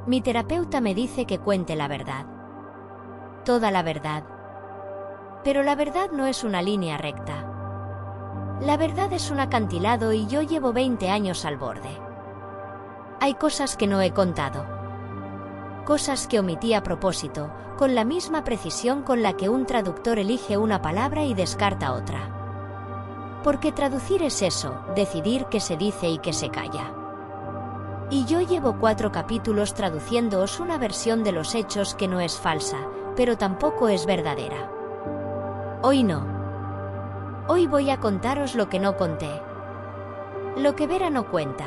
Mi terapeuta me dice que cuente la verdad. Toda la verdad. Pero la verdad no es una línea recta. La verdad es un acantilado y yo llevo 20 años al borde. Hay cosas que no he contado. Cosas que omití a propósito, con la misma precisión con la que un traductor elige una palabra y descarta otra. Porque traducir es eso, decidir qué se dice y qué se calla. Y yo llevo 4 capítulos traduciéndoos una versión de los hechos que no es falsa, pero tampoco es verdadera. Hoy no. Hoy voy a contaros lo que no conté. Lo que Vera no cuenta.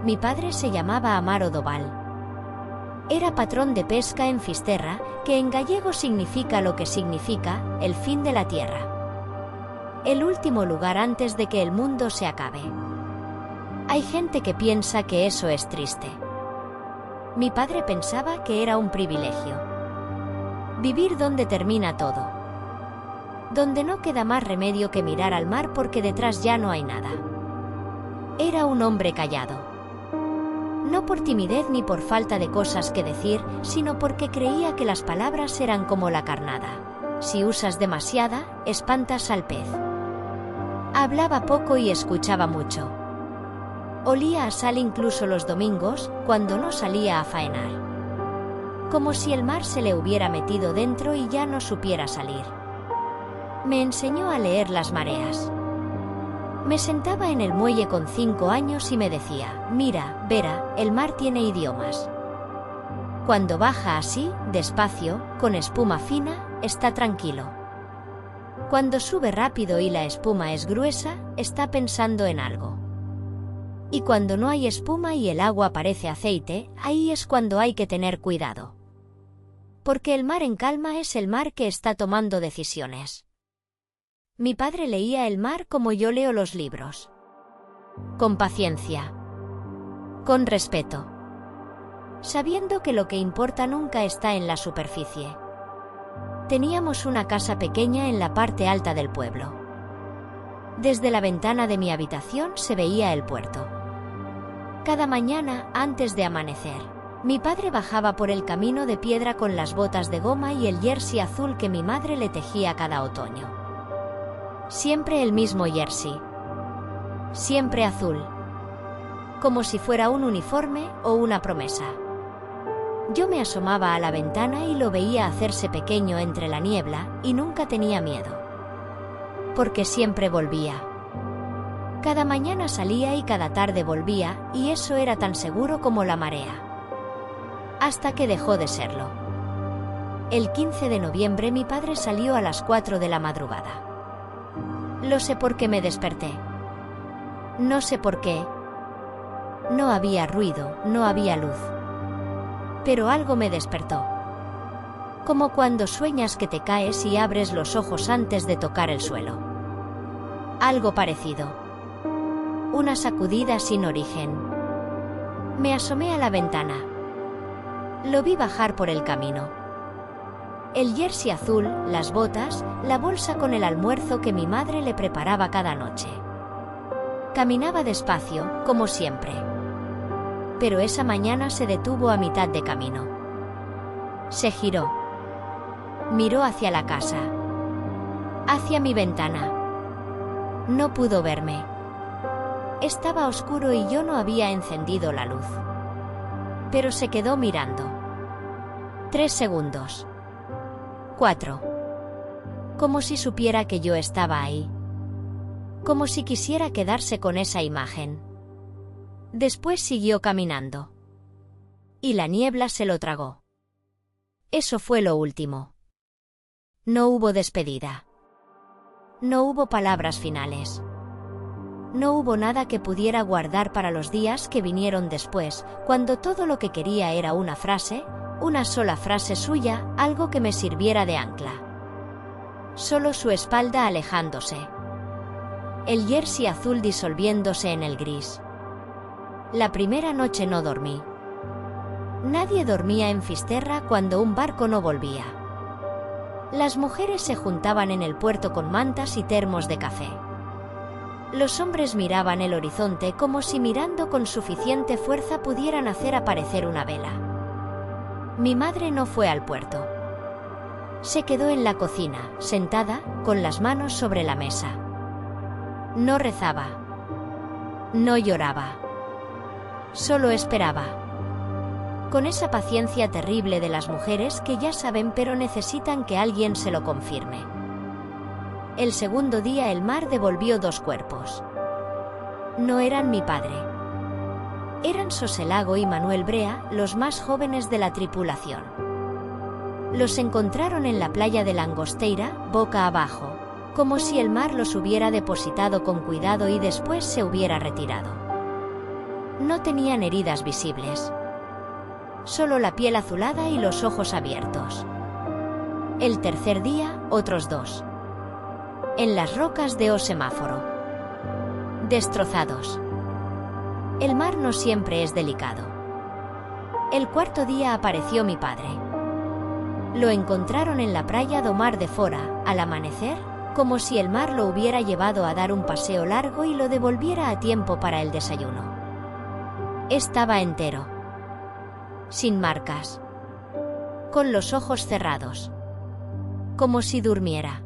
Mi padre se llamaba Amaro Doval. Era patrón de pesca en Fisterra, que en gallego significa lo que significa, el fin de la tierra. El último lugar antes de que el mundo se acabe. Hay gente que piensa que eso es triste. Mi padre pensaba que era un privilegio. Vivir donde termina todo. Donde no queda más remedio que mirar al mar porque detrás ya no hay nada. Era un hombre callado. No por timidez ni por falta de cosas que decir, sino porque creía que las palabras eran como la carnada. Si usas demasiada, espantas al pez. Hablaba poco y escuchaba mucho. Olía a sal incluso los domingos, cuando no salía a faenar. Como si el mar se le hubiera metido dentro y ya no supiera salir. Me enseñó a leer las mareas. Me sentaba en el muelle con 5 años y me decía, mira, Vera, el mar tiene idiomas. Cuando baja así, despacio, con espuma fina, está tranquilo. Cuando sube rápido y la espuma es gruesa, está pensando en algo. Y cuando no hay espuma y el agua parece aceite, ahí es cuando hay que tener cuidado. Porque el mar en calma es el mar que está tomando decisiones. Mi padre leía el mar como yo leo los libros. Con paciencia. Con respeto. Sabiendo que lo que importa nunca está en la superficie. Teníamos una casa pequeña en la parte alta del pueblo. Desde la ventana de mi habitación se veía el puerto. Cada mañana, antes de amanecer, mi padre bajaba por el camino de piedra con las botas de goma y el jersey azul que mi madre le tejía cada otoño. Siempre el mismo jersey. Siempre azul. Como si fuera un uniforme o una promesa. Yo me asomaba a la ventana y lo veía hacerse pequeño entre la niebla y nunca tenía miedo. Porque siempre volvía. Cada mañana salía y cada tarde volvía, y eso era tan seguro como la marea. Hasta que dejó de serlo. El 15 de noviembre mi padre salió a las 4 de la madrugada. Lo sé porque me desperté. No sé por qué. No había ruido, no había luz. Pero algo me despertó. Como cuando sueñas que te caes y abres los ojos antes de tocar el suelo. Algo parecido. Una sacudida sin origen. Me asomé a la ventana. Lo vi bajar por el camino. El jersey azul, las botas, la bolsa con el almuerzo que mi madre le preparaba cada noche. Caminaba despacio, como siempre. Pero esa mañana se detuvo a mitad de camino. Se giró. Miró hacia la casa. Hacia mi ventana. No pudo verme. Estaba oscuro y yo no había encendido la luz. Pero se quedó mirando. 3 segundos. 4. Como si supiera que yo estaba ahí. Como si quisiera quedarse con esa imagen. Después siguió caminando. Y la niebla se lo tragó. Eso fue lo último. No hubo despedida. No hubo palabras finales. No hubo nada que pudiera guardar para los días que vinieron después, cuando todo lo que quería era una frase, una sola frase suya, algo que me sirviera de ancla. Solo su espalda alejándose. El jersey azul disolviéndose en el gris. La primera noche no dormí. Nadie dormía en Fisterra cuando un barco no volvía. Las mujeres se juntaban en el puerto con mantas y termos de café. Los hombres miraban el horizonte como si mirando con suficiente fuerza pudieran hacer aparecer una vela. Mi madre no fue al puerto. Se quedó en la cocina, sentada, con las manos sobre la mesa. No rezaba. No lloraba. Solo esperaba. Con esa paciencia terrible de las mujeres que ya saben pero necesitan que alguien se lo confirme. El segundo día el mar devolvió 2 cuerpos. No eran mi padre. Eran Soselago y Manuel Brea, los más jóvenes de la tripulación. Los encontraron en la playa de Langosteira, boca abajo, como si el mar los hubiera depositado con cuidado y después se hubiera retirado. No tenían heridas visibles. Solo la piel azulada y los ojos abiertos. El tercer día, otros 2. En las rocas de Semáforo. Destrozados. El mar no siempre es delicado. El cuarto día apareció mi padre. Lo encontraron en la playa do Mar de Fora, al amanecer, como si el mar lo hubiera llevado a dar un paseo largo y lo devolviera a tiempo para el desayuno. Estaba entero. Sin marcas. Con los ojos cerrados. Como si durmiera.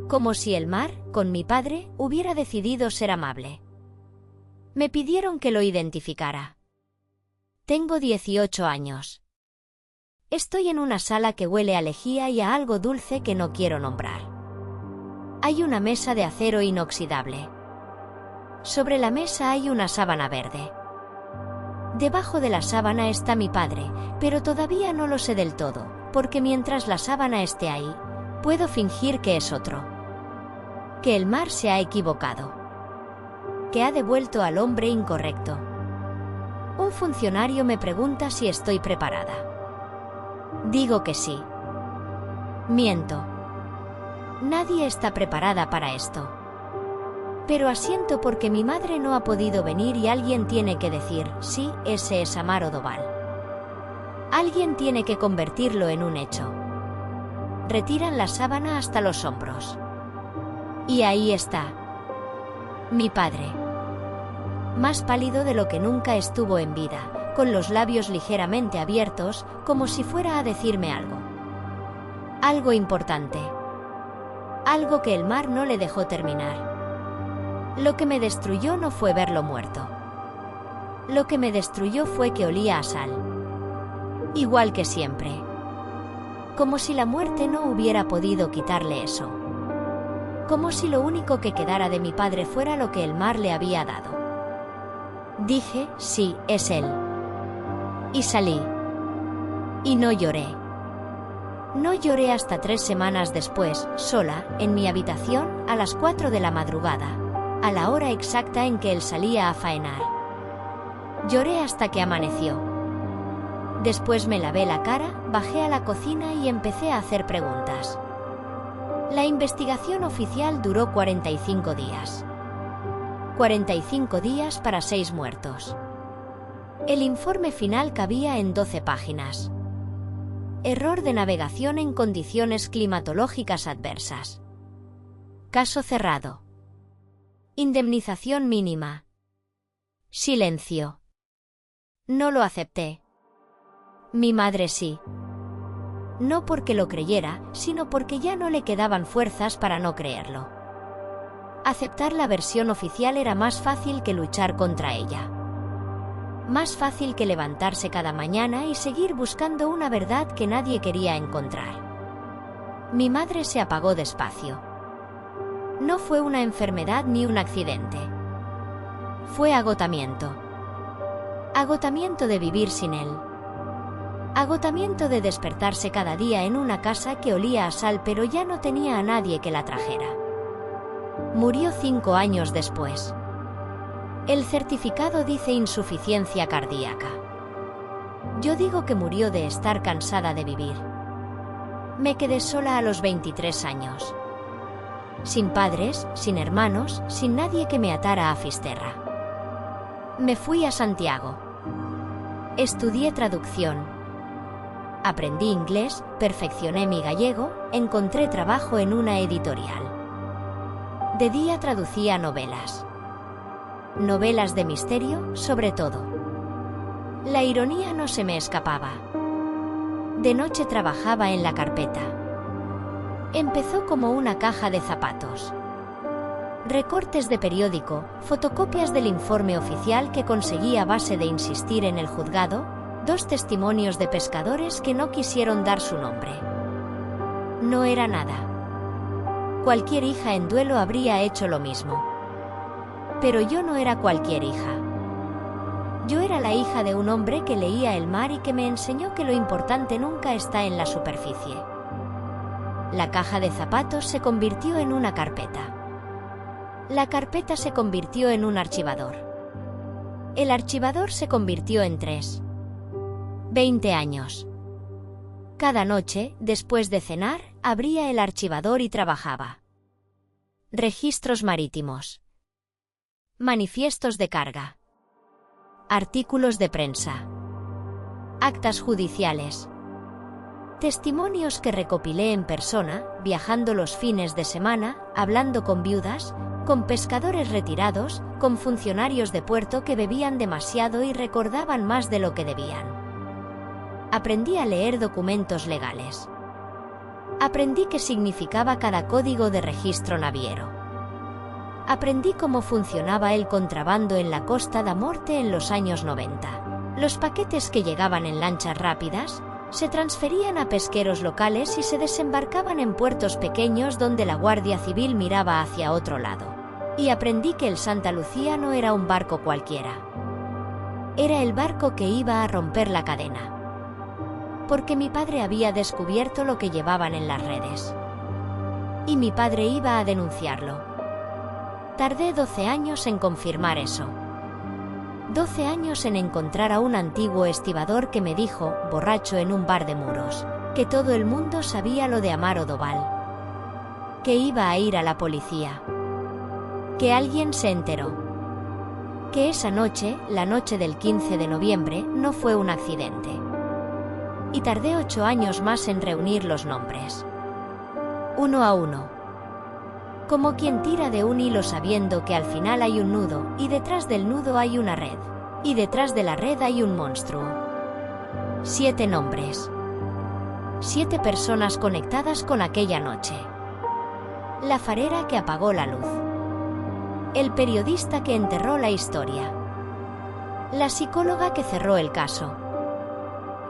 Como si el mar, con mi padre, hubiera decidido ser amable. Me pidieron que lo identificara. Tengo 18 años. Estoy en una sala que huele a lejía y a algo dulce que no quiero nombrar. Hay una mesa de acero inoxidable. Sobre la mesa hay una sábana verde. Debajo de la sábana está mi padre, pero todavía no lo sé del todo, porque mientras la sábana esté ahí, puedo fingir que es otro. Que el mar se ha equivocado. Que ha devuelto al hombre incorrecto. Un funcionario me pregunta si estoy preparada. Digo que sí. Miento. Nadie está preparada para esto. Pero asiento porque mi madre no ha podido venir y alguien tiene que decir, sí, ese es Amaro Doval. Alguien tiene que convertirlo en un hecho. Retiran la sábana hasta los hombros. Y ahí está. Mi padre. Más pálido de lo que nunca estuvo en vida, con los labios ligeramente abiertos, como si fuera a decirme algo. Algo importante. Algo que el mar no le dejó terminar. Lo que me destruyó no fue verlo muerto. Lo que me destruyó fue que olía a sal. Igual que siempre. Como si la muerte no hubiera podido quitarle eso. Como si lo único que quedara de mi padre fuera lo que el mar le había dado. Dije, sí, es él. Y salí. Y no lloré. No lloré hasta 3 semanas después, sola, en mi habitación, a las 4 de la madrugada, a la hora exacta en que él salía a faenar. Lloré hasta que amaneció. Después me lavé la cara, bajé a la cocina y empecé a hacer preguntas. La investigación oficial duró 45 días. 45 días para 6 muertos. El informe final cabía en 12 páginas. Error de navegación en condiciones climatológicas adversas. Caso cerrado. Indemnización mínima. Silencio. No lo acepté. Mi madre sí. No porque lo creyera, sino porque ya no le quedaban fuerzas para no creerlo. Aceptar la versión oficial era más fácil que luchar contra ella. Más fácil que levantarse cada mañana y seguir buscando una verdad que nadie quería encontrar. Mi madre se apagó despacio. No fue una enfermedad ni un accidente. Fue agotamiento. Agotamiento de vivir sin él. Agotamiento de despertarse cada día en una casa que olía a sal pero ya no tenía a nadie que la trajera. Murió 5 años después. El certificado dice insuficiencia cardíaca. Yo digo que murió de estar cansada de vivir. Me quedé sola a los 23 años. Sin padres, sin hermanos, sin nadie que me atara a Fisterra. Me fui a Santiago. Estudié traducción. Aprendí inglés, perfeccioné mi gallego, encontré trabajo en una editorial. De día traducía novelas. Novelas de misterio, sobre todo. La ironía no se me escapaba. De noche trabajaba en la carpeta. Empezó como una caja de zapatos. Recortes de periódico, fotocopias del informe oficial que conseguí a base de insistir en el juzgado, 2 testimonios de pescadores que no quisieron dar su nombre. No era nada. Cualquier hija en duelo habría hecho lo mismo. Pero yo no era cualquier hija. Yo era la hija de un hombre que leía el mar y que me enseñó que lo importante nunca está en la superficie. La caja de zapatos se convirtió en una carpeta. La carpeta se convirtió en un archivador. El archivador se convirtió en 3. 20 años. Cada noche, después de cenar, abría el archivador y trabajaba. Registros marítimos. Manifiestos de carga. Artículos de prensa. Actas judiciales. Testimonios que recopilé en persona, viajando los fines de semana, hablando con viudas, con pescadores retirados, con funcionarios de puerto que bebían demasiado y recordaban más de lo que debían. Aprendí a leer documentos legales. Aprendí qué significaba cada código de registro naviero. Aprendí cómo funcionaba el contrabando en la Costa da Morte en los años 90. Los paquetes que llegaban en lanchas rápidas se transferían a pesqueros locales y se desembarcaban en puertos pequeños donde la Guardia Civil miraba hacia otro lado. Y aprendí que el Santa Lucía no era un barco cualquiera. Era el barco que iba a romper la cadena. Porque mi padre había descubierto lo que llevaban en las redes. Y mi padre iba a denunciarlo. Tardé 12 años en confirmar eso. 12 años en encontrar a un antiguo estibador que me dijo, borracho en un bar de Muros, que todo el mundo sabía lo de Amaro Doval. Que iba a ir a la policía. Que alguien se enteró. Que esa noche, la noche del 15 de noviembre, no fue un accidente. Y tardé 8 años más en reunir los nombres. Uno a uno. Como quien tira de un hilo sabiendo que al final hay un nudo, y detrás del nudo hay una red. Y detrás de la red hay un monstruo. 7 nombres. 7 personas conectadas con aquella noche. La farera que apagó la luz. El periodista que enterró la historia. La psicóloga que cerró el caso.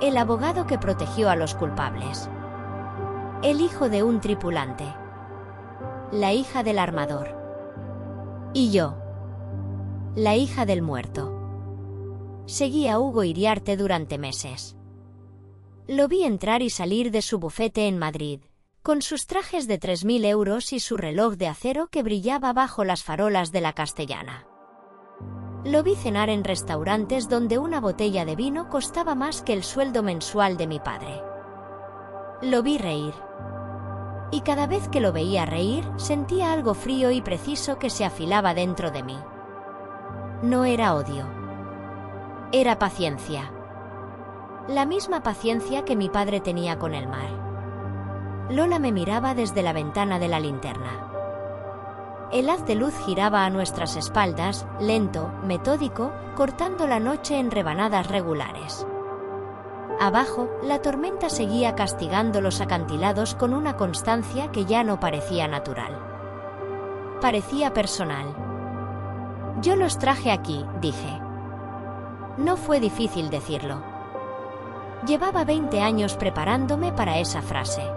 El abogado que protegió a los culpables. El hijo de un tripulante. La hija del armador. Y yo. La hija del muerto. Seguí a Hugo Iriarte durante meses. Lo vi entrar y salir de su bufete en Madrid, con sus trajes de 3.000 euros y su reloj de acero que brillaba bajo las farolas de la Castellana. Lo vi cenar en restaurantes donde una botella de vino costaba más que el sueldo mensual de mi padre. Lo vi reír. Y cada vez que lo veía reír, sentía algo frío y preciso que se afilaba dentro de mí. No era odio. Era paciencia. La misma paciencia que mi padre tenía con el mar. Lola me miraba desde la ventana de la linterna. El haz de luz giraba a nuestras espaldas, lento, metódico, cortando la noche en rebanadas regulares. Abajo, la tormenta seguía castigando los acantilados con una constancia que ya no parecía natural. Parecía personal. Yo los traje aquí, dije. No fue difícil decirlo. Llevaba 20 años preparándome para esa frase.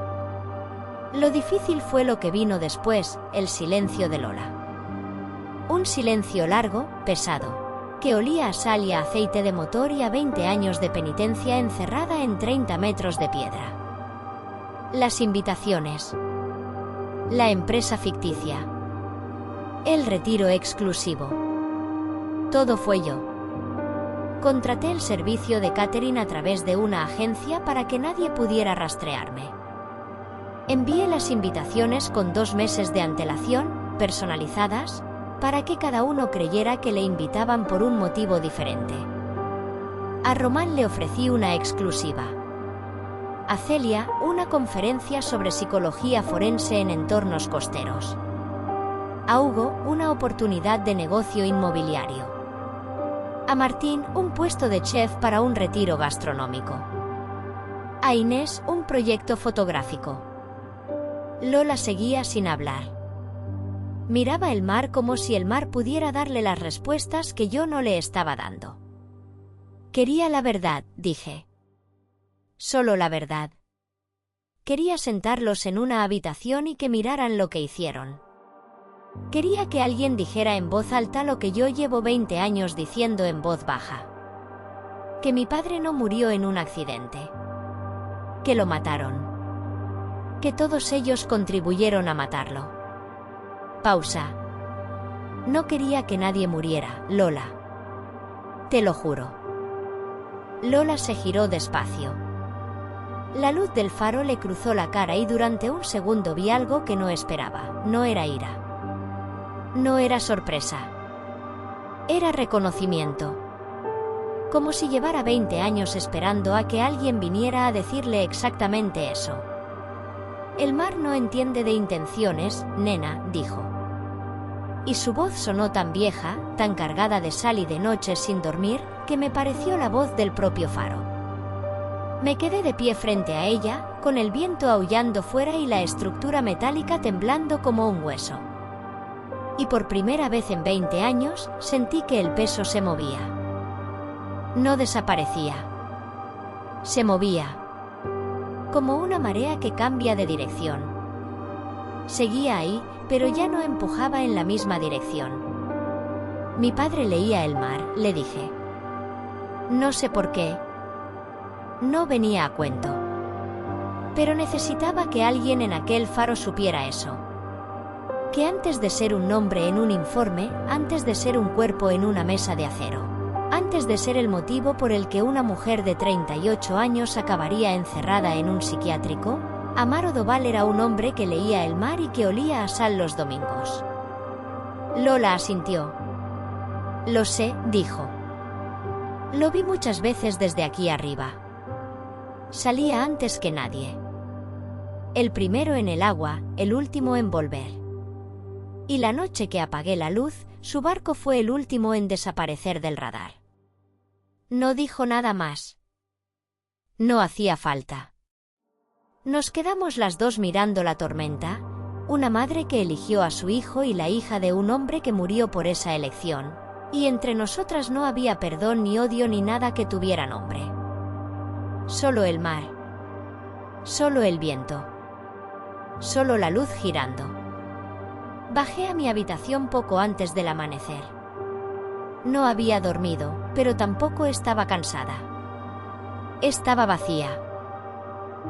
Lo difícil fue lo que vino después, el silencio de Lola. Un silencio largo, pesado, que olía a sal y a aceite de motor y a 20 años de penitencia encerrada en 30 metros de piedra. Las invitaciones. La empresa ficticia. El retiro exclusivo. Todo fue yo. Contraté el servicio de catering a través de una agencia para que nadie pudiera rastrearme. Envié las invitaciones con 2 meses de antelación, personalizadas, para que cada uno creyera que le invitaban por un motivo diferente. A Román le ofrecí una exclusiva. A Celia, una conferencia sobre psicología forense en entornos costeros. a Hugo una oportunidad de negocio inmobiliario, a Martín un puesto de chef para un retiro gastronómico, a Inés un proyecto fotográfico. Lola seguía sin hablar. Miraba el mar como si el mar pudiera darle las respuestas que yo no le estaba dando. Quería la verdad, dije. Solo la verdad. Quería sentarlos en una habitación y que miraran lo que hicieron. Quería que alguien dijera en voz alta lo que yo llevo 20 años diciendo en voz baja. Que mi padre no murió en un accidente. Que lo mataron. Que todos ellos contribuyeron a matarlo. Pausa. No quería que nadie muriera, Lola. Te lo juro. Lola se giró despacio. La luz del faro le cruzó la cara y durante un segundo vi algo que no esperaba. No era ira. No era sorpresa. Era reconocimiento. Como si llevara 20 años esperando a que alguien viniera a decirle exactamente eso. El mar no entiende de intenciones, nena, dijo. Y su voz sonó tan vieja, tan cargada de sal y de noches sin dormir, que me pareció la voz del propio faro. Me quedé de pie frente a ella, con el viento aullando fuera y la estructura metálica temblando como un hueso. Y por primera vez en 20 años, sentí que el peso se movía. No desaparecía. Se movía. Como una marea que cambia de dirección. Seguía ahí, pero ya no empujaba en la misma dirección. Mi padre leía el mar, le dije. No sé por qué. No venía a cuento. Pero necesitaba que alguien en aquel faro supiera eso. Que antes de ser un nombre en un informe, antes de ser un cuerpo en una mesa de acero, antes de ser el motivo por el que una mujer de 38 años acabaría encerrada en un psiquiátrico, Amaro Doval era un hombre que leía el mar y que olía a sal los domingos. Lola asintió. Lo sé, dijo. Lo vi muchas veces desde aquí arriba. Salía antes que nadie. El primero en el agua, el último en volver. Y la noche que apagué la luz, su barco fue el último en desaparecer del radar. No dijo nada más. No hacía falta. Nos quedamos las dos mirando la tormenta, una madre que eligió a su hijo y la hija de un hombre que murió por esa elección, y entre nosotras no había perdón ni odio ni nada que tuviera nombre. Solo el mar. Solo el viento. Solo la luz girando. Bajé a mi habitación poco antes del amanecer. No había dormido, pero tampoco estaba cansada. Estaba vacía.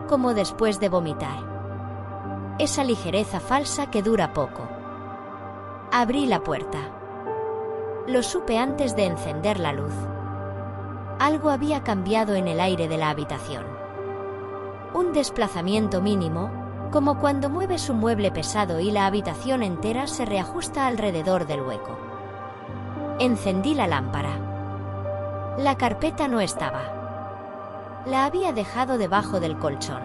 Como después de vomitar. Esa ligereza falsa que dura poco. Abrí la puerta. Lo supe antes de encender la luz. Algo había cambiado en el aire de la habitación. Un desplazamiento mínimo, como cuando mueves un mueble pesado y la habitación entera se reajusta alrededor del hueco. Encendí la lámpara. La carpeta no estaba. La había dejado debajo del colchón.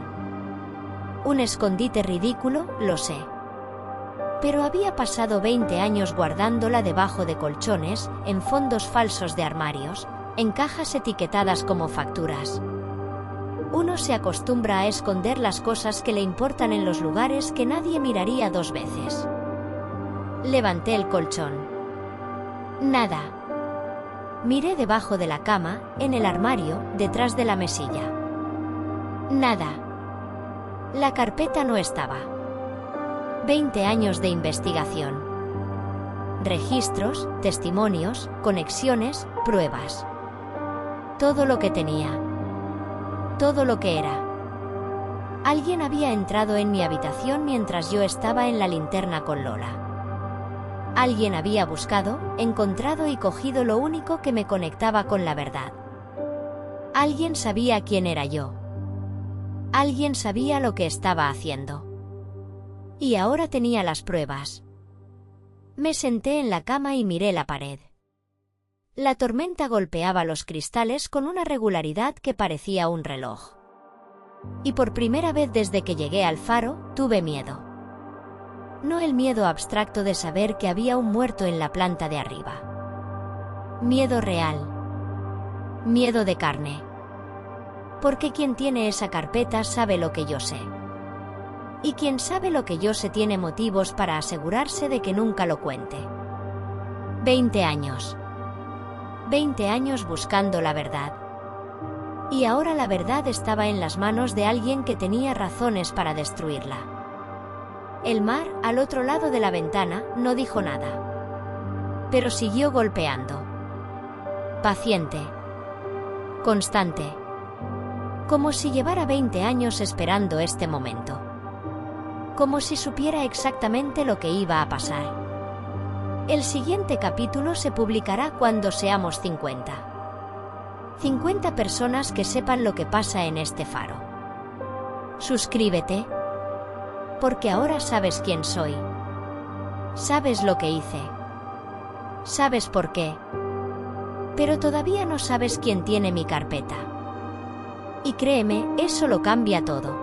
Un escondite ridículo, lo sé. Pero había pasado 20 años guardándola debajo de colchones, en fondos falsos de armarios, en cajas etiquetadas como facturas. Uno se acostumbra a esconder las cosas que le importan en los lugares que nadie miraría 2 veces. Levanté el colchón. Nada. Miré debajo de la cama, en el armario, detrás de la mesilla. Nada. La carpeta no estaba. 20 años de investigación. Registros, testimonios, conexiones, pruebas. Todo lo que tenía. Todo lo que era. Alguien había entrado en mi habitación mientras yo estaba en la linterna con Lola. Alguien había buscado, encontrado y cogido lo único que me conectaba con la verdad. Alguien sabía quién era yo. Alguien sabía lo que estaba haciendo. Y ahora tenía las pruebas. Me senté en la cama y miré la pared. La tormenta golpeaba los cristales con una regularidad que parecía un reloj. Y por primera vez desde que llegué al faro, tuve miedo. no el miedo abstracto de saber que había un muerto en la planta de arriba. Miedo real. Miedo de carne. Porque quien tiene esa carpeta sabe lo que yo sé. Y quien sabe lo que yo sé tiene motivos para asegurarse de que nunca lo cuente. 20 años. 20 años buscando la verdad. Y ahora la verdad estaba en las manos de alguien que tenía razones para destruirla. El mar, al otro lado de la ventana, no dijo nada. Pero siguió golpeando. Paciente. Constante. Como si llevara 20 años esperando este momento. Como si supiera exactamente lo que iba a pasar. El siguiente capítulo se publicará cuando seamos 50. 50 personas que sepan lo que pasa en este faro. Suscríbete. Porque ahora sabes quién soy. Sabes lo que hice. Sabes por qué. Pero todavía no sabes quién tiene mi carpeta. Y créeme, eso lo cambia todo.